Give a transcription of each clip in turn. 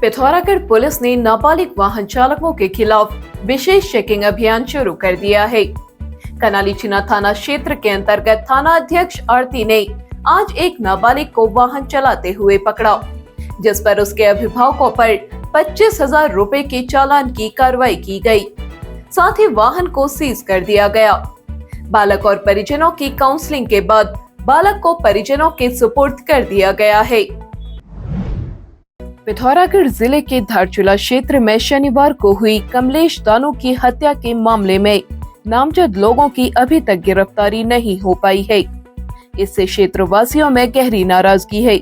Pithoragarh police ने नाबालिग वाहन चालकों के खिलाफ विशेष चेकिंग अभियान शुरू कर दिया है। कनालीचीना थाना क्षेत्र के अंतर्गत थाना अध्यक्ष आरती ने आज एक नाबालिग को वाहन चलाते हुए पकड़ा, जिस पर उसके अभिभावकों पर 25,000 रुपए के चालान की कार्रवाई की गई। साथ ही वाहन को सीज कर दिया गया। बालक और परिजनों की काउंसलिंग के बाद बालक को परिजनों के सुपुर्द कर दिया गया है। पिथौरागढ़ जिले के धारचूला क्षेत्र में शनिवार को हुई कमलेश दानू की हत्या के मामले में नामजद लोगों की अभी तक गिरफ्तारी नहीं हो पाई है। इससे क्षेत्रवासियों में गहरी नाराजगी है।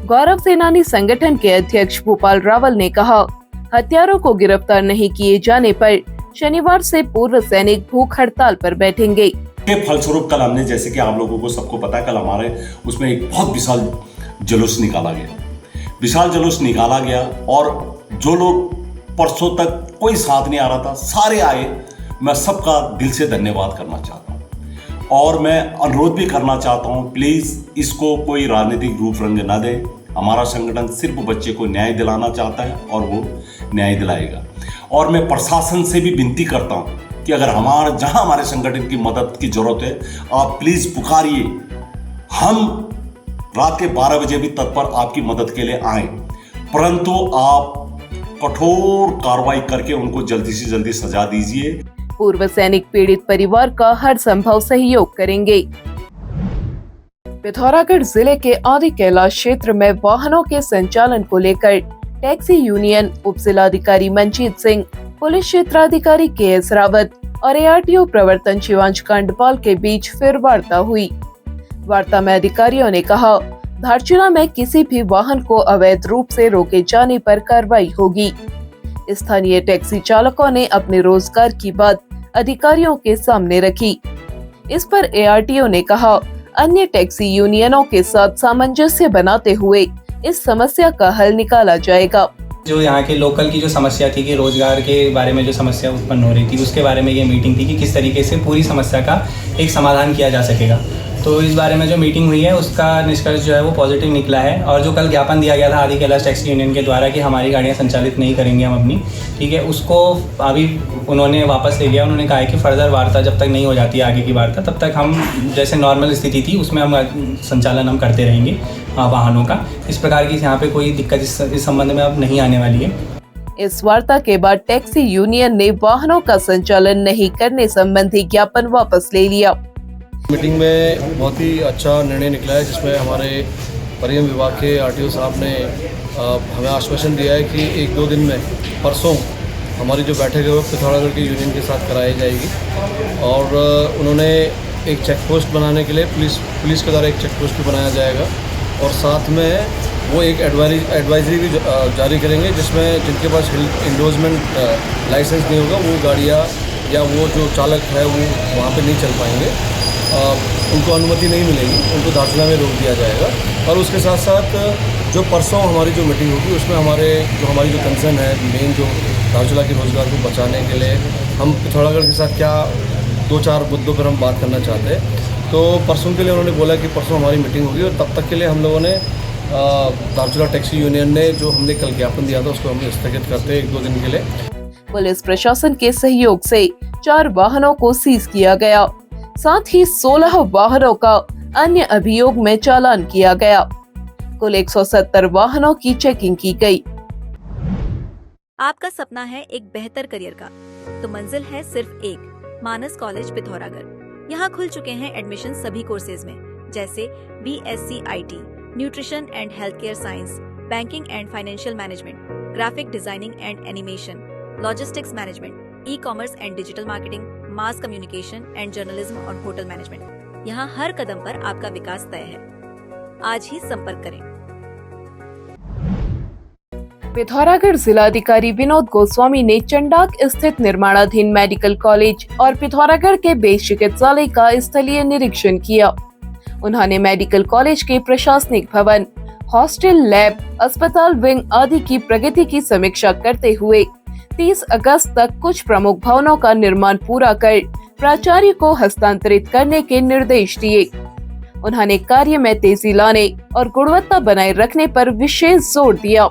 गौरव सेनानी संगठन के अध्यक्ष भोपाल रावल ने कहा, हत्यारों को गिरफ्तार नहीं किए जाने पर शनिवार से पूर्व सैनिक भूख हड़ताल पर बैठेंगे। के फलस्वरूप कल हमने, जैसे कि आप लोगों को सबको पता है, कल हमारे उसमें एक बहुत विशाल जुलूस निकाला गया और जो लोग परसों तक कोई साथ नहीं आ रहा था, सारे आए। मैं सबका दिल से धन्यवाद करना चाहता हूँ और मैं अनुरोध भी करना चाहता हूँ, प्लीज़ इसको कोई राजनीतिक रूप रंग ना दे। हमारा संगठन सिर्फ बच्चे को न्याय दिलाना चाहता है और वो न्याय दिलाएगा। और मैं प्रशासन से भी विनती करता हूँ कि अगर जहाँ हमारे संगठन की मदद की जरूरत है, आप प्लीज़ पुकारिए। हम रात के 12 बजे भी तत्पर आपकी मदद के लिए आए, परंतु आप कठोर कार्रवाई करके उनको जल्दी से जल्दी सजा दीजिए। पूर्व सैनिक पीड़ित परिवार का हर संभव सहयोग करेंगे। पिथौरागढ़ जिले के आदि कैलाश क्षेत्र में वाहनों के संचालन को लेकर टैक्सी यूनियन उप जिलाधिकारी मंजीत सिंह, पुलिस क्षेत्राधिकारी KS रावत और ARTO प्रवर्तन शिवांश कांडपाल के बीच फिर वार्ता हुई। वार्ता में अधिकारियों ने कहा, धारचूला में किसी भी वाहन को अवैध रूप से रोके जाने पर कार्रवाई होगी। स्थानीय टैक्सी चालकों ने अपने रोजगार की बात अधिकारियों के सामने रखी। इस पर ARTO ने कहा, अन्य टैक्सी यूनियनों के साथ सामंजस्य बनाते हुए इस समस्या का हल निकाला जाएगा। जो यहाँ के लोकल की जो समस्या थी कि रोजगार के बारे में जो समस्या उत्पन्न हो रही थी, उसके बारे में ये मीटिंग थी कि किस तरीके से पूरी समस्या का एक समाधान किया जा सकेगा। तो इस बारे में जो मीटिंग हुई है उसका निष्कर्ष जो है वो पॉजिटिव निकला है। और जो कल ज्ञापन दिया गया था आदि कैलाश टैक्सी यूनियन के द्वारा कि हमारी गाड़ियाँ संचालित नहीं करेंगे हम अपनी, ठीक है, उसको अभी उन्होंने वापस ले लिया। उन्होंने कहा है कि फर्दर वार्ता जब तक नहीं हो जाती है, आगे की वार्ता, तब तक हम जैसे नॉर्मल स्थिति थी उसमें हम संचालन हम करते रहेंगे वाहनों का। इस प्रकार की यहाँ पे कोई दिक्कत इस संबंध में अब नहीं आने वाली है। इस वार्ता के बाद टैक्सी यूनियन ने वाहनों का संचालन नहीं करने संबंधी ज्ञापन वापस ले लिया। मीटिंग में बहुत ही अच्छा निर्णय निकला है, जिसमें हमारे परिवहन विभाग के RTO साहब ने हमें आश्वासन दिया है कि 1-2 दिन में परसों हमारी जो बैठक है वो पिथौरागढ़ के यूनियन के साथ कराई जाएगी। और उन्होंने एक चेक पोस्ट बनाने के लिए पुलिस के द्वारा एक चेक पोस्ट भी बनाया जाएगा और साथ में वो एक एडवाइजरी भी जारी करेंगे, जिसमें जिनके पास इंडोर्समेंट लाइसेंस नहीं होगा वो गाड़ियाँ या वो जो चालक है वो वहाँ पे नहीं चल पाएंगे, उनको अनुमति नहीं मिलेगी, उनको धारचूला में रोक दिया जाएगा। और उसके साथ साथ जो परसों हमारी जो मीटिंग होगी उसमें हमारी जो कंसर्न है मेन, जो धारचूला के रोजगार को बचाने के लिए हम पिथौरागढ़ के साथ क्या 2-4 मुद्दों पर हम बात करना चाहते हैं। तो परसों के लिए उन्होंने बोला कि परसों हमारी मीटिंग होगी और तब तक के लिए हम लोगों ने धारचूला टैक्सी यूनियन ने जो हमने कल ज्ञापन दिया था उसको हम स्थगित करते हैं 1-2 दिन के लिए। पुलिस प्रशासन के सहयोग से 4 वाहनों को सीज किया गया। साथ ही 16 वाहनों का अन्य अभियोग में चालान किया गया। कुल 170 वाहनों की चेकिंग की गई। आपका सपना है एक बेहतर करियर का, तो मंजिल है सिर्फ एक, मानस कॉलेज पिथौरागढ़। यहाँ खुल चुके हैं एडमिशन सभी कोर्सेज में, जैसे BSc IT, nutrition and health care science, banking and financial management, graphic designing and animation, logistics management, e-commerce and digital marketing, mass communication and journalism और होटल मैनेजमेंट। यहाँ हर कदम पर आपका विकास तय है। आज ही संपर्क करें। पिथौरागढ़ जिलाधिकारी विनोद गोस्वामी ने चंडाक स्थित निर्माणाधीन मेडिकल कॉलेज और पिथौरागढ़ के बेस चिकित्सालय का स्थलीय निरीक्षण किया। उन्होंने मेडिकल कॉलेज के प्रशासनिक भवन, हॉस्टल, लैब, अस्पताल विंग आदि की प्रगति की समीक्षा करते हुए 30 अगस्त तक कुछ प्रमुख भवनों का निर्माण पूरा कर प्राचार्य को हस्तांतरित करने के निर्देश दिए। उन्होंने कार्य में तेजी लाने और गुणवत्ता बनाए रखने पर विशेष जोर दिया।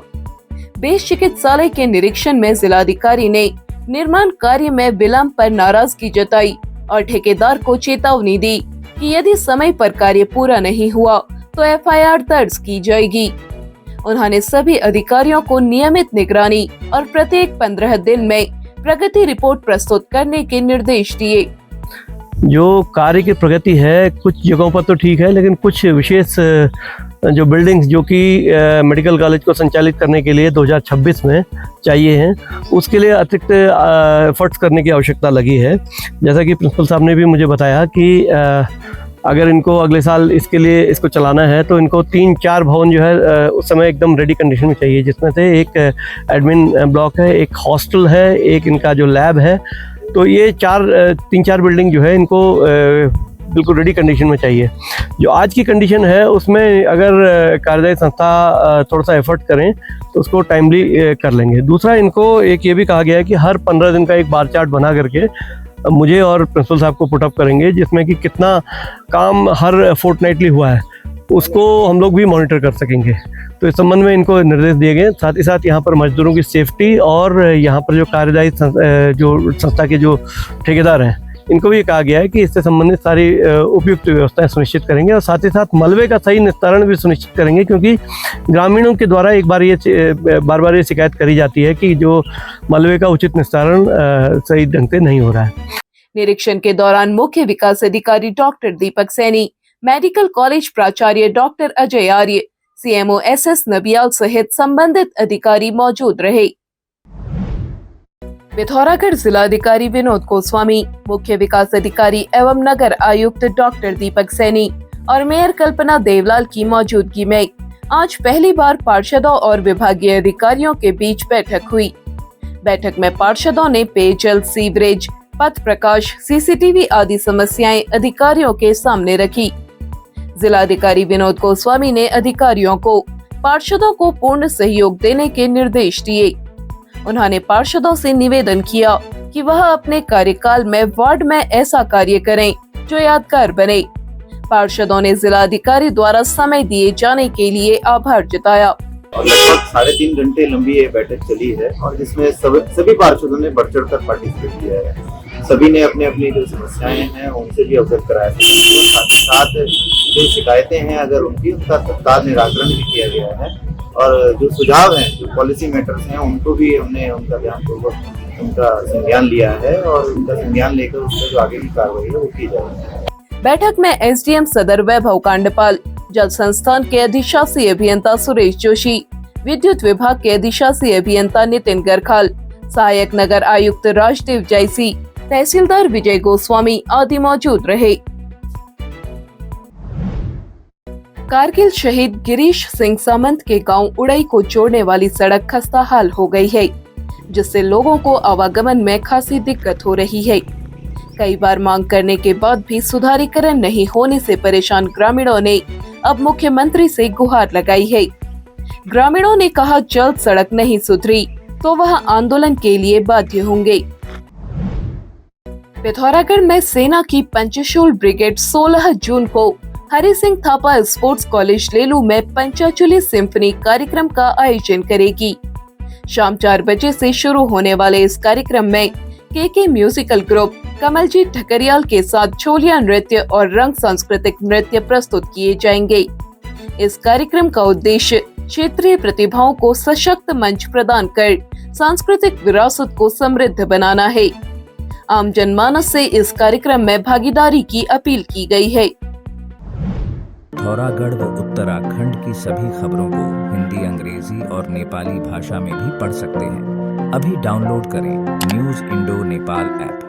बेस चिकित्सालय के निरीक्षण में जिलाधिकारी ने निर्माण कार्य में विलंब पर नाराजगी जताई और ठेकेदार को चेतावनी दी कि यदि समय पर कार्य पूरा नहीं हुआ तो एफआईआर दर्ज की जाएगी। उन्होंने सभी अधिकारियों को नियमित निगरानी और प्रत्येक 15 दिन में प्रगति रिपोर्ट प्रस्तुत करने के निर्देश दिए। जो कार्य की प्रगति है कुछ जगहों पर तो ठीक है, लेकिन कुछ विशेष जो बिल्डिंग्स जो कि मेडिकल कॉलेज को संचालित करने के लिए 2026 में चाहिए हैं, उसके लिए अतिरिक्त एफर्ट्स करने की आवश्यकता लगी है। जैसा कि प्रिंसिपल साहब ने भी मुझे बताया कि अगर इनको अगले साल इसके लिए इसको चलाना है तो इनको 3-4 भवन जो है उस समय एकदम रेडी कंडीशन में चाहिए, जिसमें से एक एडमिन ब्लॉक है, एक हॉस्टल है, एक इनका जो लैब है। तो ये 3-4 बिल्डिंग जो है इनको बिल्कुल रेडी कंडीशन में चाहिए। जो आज की कंडीशन है उसमें अगर कार्यदायी संस्था थोड़ा सा एफर्ट करें तो उसको टाइमली कर लेंगे। दूसरा, इनको एक ये भी कहा गया है कि हर 15 दिन का एक बार चार्ट बना करके मुझे और प्रिंसिपल साहब को पुटअप करेंगे, जिसमें कि कितना काम हर फोर्टनाइटली हुआ है उसको हम लोग भी मॉनिटर कर सकेंगे। तो इस संबंध में इनको निर्देश दिए गए। साथ ही साथ यहाँ पर मजदूरों की सेफ्टी और यहाँ पर जो कार्यदायी जो संस्था के जो ठेकेदार हैं इनको भी कहा गया है कि इससे संबंधित सारी उपयुक्त व्यवस्थाएं सुनिश्चित करेंगे और साथ ही साथ मलबे का सही निस्तारण भी सुनिश्चित करेंगे, क्योंकि ग्रामीणों के द्वारा बार बार ये शिकायत करी जाती है कि जो मलबे का उचित निस्तारण सही ढंग से नहीं हो रहा है। निरीक्षण के दौरान मुख्य विकास अधिकारी डॉक्टर दीपक सैनी, मेडिकल कॉलेज प्राचार्य डॉक्टर अजय आर्य, सीएमओ SS नबियाल सहित संबंधित अधिकारी मौजूद रहे। पिथौरागढ़ जिलाधिकारी विनोद गोस्वामी, मुख्य विकास अधिकारी एवं नगर आयुक्त डॉक्टर दीपक सैनी और मेयर कल्पना देवलाल की मौजूदगी में आज पहली बार पार्षदों और विभागीय अधिकारियों के बीच बैठक हुई। बैठक में पार्षदों ने पेयजल, सीवरेज, पथ प्रकाश, CCTV आदि समस्याएं अधिकारियों के सामने रखी। जिलाधिकारी विनोद गोस्वामी ने अधिकारियों को पार्षदों को पूर्ण सहयोग देने के निर्देश दिए। उन्होंने पार्षदों से निवेदन किया कि वह अपने कार्यकाल में वार्ड में ऐसा कार्य करें जो यादगार बने। पार्षदों ने जिलाधिकारी द्वारा समय दिए जाने के लिए आभार जताया। और लगभग 3.5 घंटे लंबी ये बैठक चली है और जिसमें सभी पार्षदों ने बढ़ चढ़ कर पार्टिसिपेट किया है। सभी ने अपनी अपनी जो समस्याएं हैं उनसे भी अवगत कराया है। साथ ही साथ जो शिकायतें हैं अगर उनकी उनका तत्काल निराकरण भी किया गया है और जो सुझाव हैं, जो पॉलिसी मैटर्स हैं, उनको भी हमने उनका ध्यानपूर्वक उनका संज्ञान लिया है और उनका संज्ञान लेकर उसमें जो आगे की कार्रवाई है वो की जाएगी। बैठक में SDM सदर वैभव कांडपाल, जल संस्थान के अधिशासी अभियंता सुरेश जोशी, विद्युत विभाग के अधिशासी अभियंता नितिन गरखाल, सहायक नगर आयुक्त राजदेव जैसी, तहसीलदार विजय गोस्वामी आदि मौजूद रहे। कारगिल शहीद गिरीश सिंह सामंत के गांव उड़ई को जोड़ने वाली सड़क खस्ता हाल हो गई है, जिससे लोगों को आवागमन में खासी दिक्कत हो रही है। कई बार मांग करने के बाद भी सुधारीकरण नहीं होने से परेशान ग्रामीणों ने अब मुख्यमंत्री से गुहार लगाई है। ग्रामीणों ने कहा जल्द सड़क नहीं सुधरी तो वह आंदोलन के लिए बाध्य होंगे। पिथौरागढ़ में सेना की पंचशूल ब्रिगेड 16 जून को हरि सिंह थापा स्पोर्ट्स कॉलेज लेलू में पंचाचूली सिम्फनी कार्यक्रम का आयोजन करेगी। शाम 4 बजे से शुरू होने वाले इस कार्यक्रम में KK म्यूजिकल ग्रुप, कमलजीत ठकरियाल के साथ छोलिया नृत्य और रंग सांस्कृतिक नृत्य प्रस्तुत किए जाएंगे। इस कार्यक्रम का उद्देश्य क्षेत्रीय प्रतिभाओं को सशक्त मंच प्रदान कर सांस्कृतिक विरासत को समृद्ध बनाना है। आम जनमानस से इस कार्यक्रम में भागीदारी की अपील की गई है। पिथौरागढ़ व उत्तराखंड की सभी खबरों को हिंदी, अंग्रेजी और नेपाली भाषा में भी पढ़ सकते हैं। अभी डाउनलोड करें न्यूज़ इंडो नेपाल ऐप।